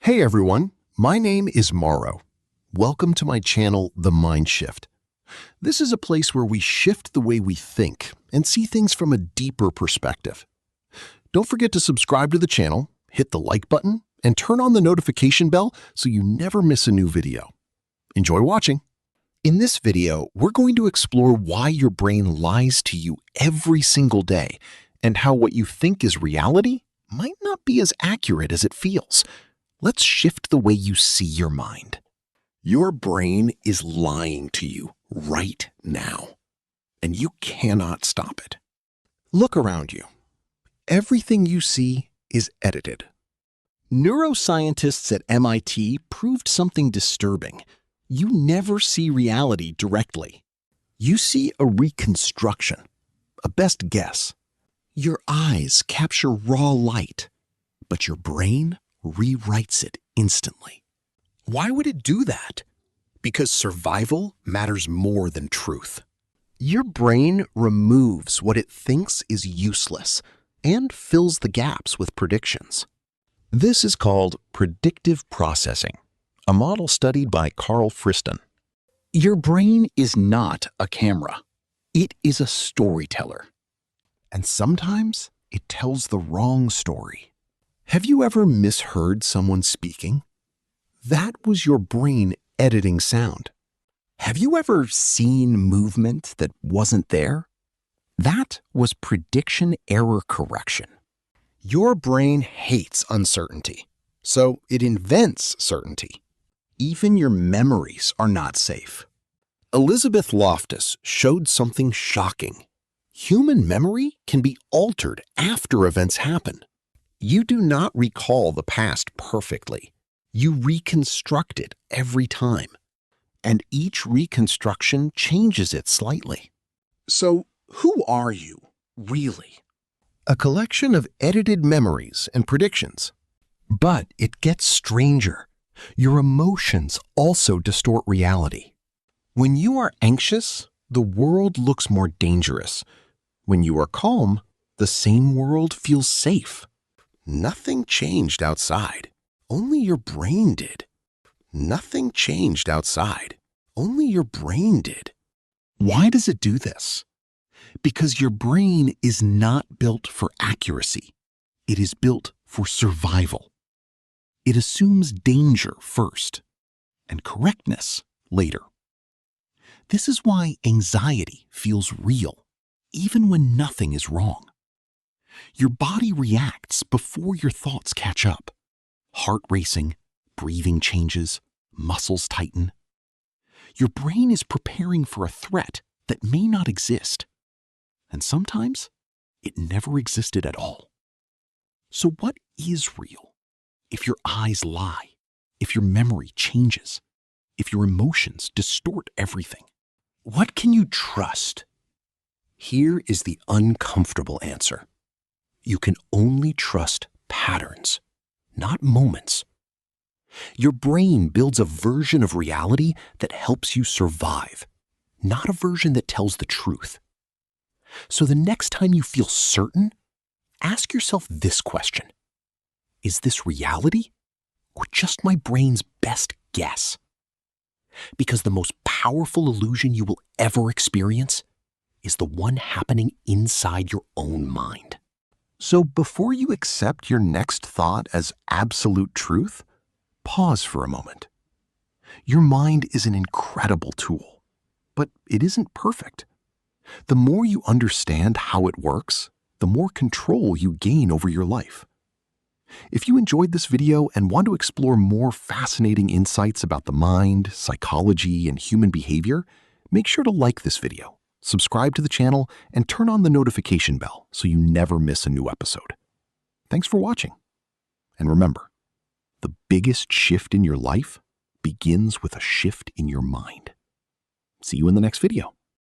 Hey everyone, my name is Mauro. Welcome to my channel, The MindShift. This is a place where we shift the way we think and see things from a deeper perspective. Don't forget to subscribe to the channel, hit the like button, and turn on the notification bell so you never miss a new video. Enjoy watching. In this video, we're going to explore why your brain lies to you every single day and how what you think is reality might not be as accurate as it feels. Let's shift the way you see your mind. Your brain is lying to you right now, and you cannot stop it. Look around you. Everything you see is edited. Neuroscientists at MIT proved something disturbing. You never see reality directly. You see a reconstruction, a best guess. Your eyes capture raw light, but your brain rewrites it instantly. Why would it do that? Because survival matters more than truth. Your brain removes what it thinks is useless and fills the gaps with predictions. This is called predictive processing, a model studied by Karl Friston. Your brain is not a camera. It is a storyteller. And sometimes it tells the wrong story. Have you ever misheard someone speaking? That was your brain editing sound. Have you ever seen movement that wasn't there? That was prediction error correction. Your brain hates uncertainty, so it invents certainty. Even your memories are not safe. Elizabeth Loftus showed something shocking. Human memory can be altered after events happen. You do not recall the past perfectly. You reconstruct it every time. And each reconstruction changes it slightly. So, who are you, really? A collection of edited memories and predictions. But it gets stranger. Your emotions also distort reality. When you are anxious, the world looks more dangerous. When you are calm, the same world feels safe. Nothing changed outside. Only your brain did. Nothing changed outside. Only your brain did. Why does it do this? Because your brain is not built for accuracy. It is built for survival. It assumes danger first and correctness later. This is why anxiety feels real, even when nothing is wrong. Your body reacts before your thoughts catch up. Heart racing, breathing changes, muscles tighten. Your brain is preparing for a threat that may not exist. And sometimes it never existed at all. So what is real? If your eyes lie, if your memory changes, if your emotions distort everything, what can you trust? Here is the uncomfortable answer. You can only trust patterns, not moments. Your brain builds a version of reality that helps you survive, not a version that tells the truth. So the next time you feel certain, ask yourself this question. Is this reality or just my brain's best guess? Because the most powerful illusion you will ever experience is the one happening inside your own mind. So before you accept your next thought as absolute truth, pause for a moment. Your mind is an incredible tool, but it isn't perfect. The more you understand how it works, the more control you gain over your life. If you enjoyed this video and want to explore more fascinating insights about the mind, psychology, and human behavior, make sure to like this video, subscribe to the channel, and turn on the notification bell so you never miss a new episode. Thanks for watching. And remember, the biggest shift in your life begins with a shift in your mind. See you in the next video.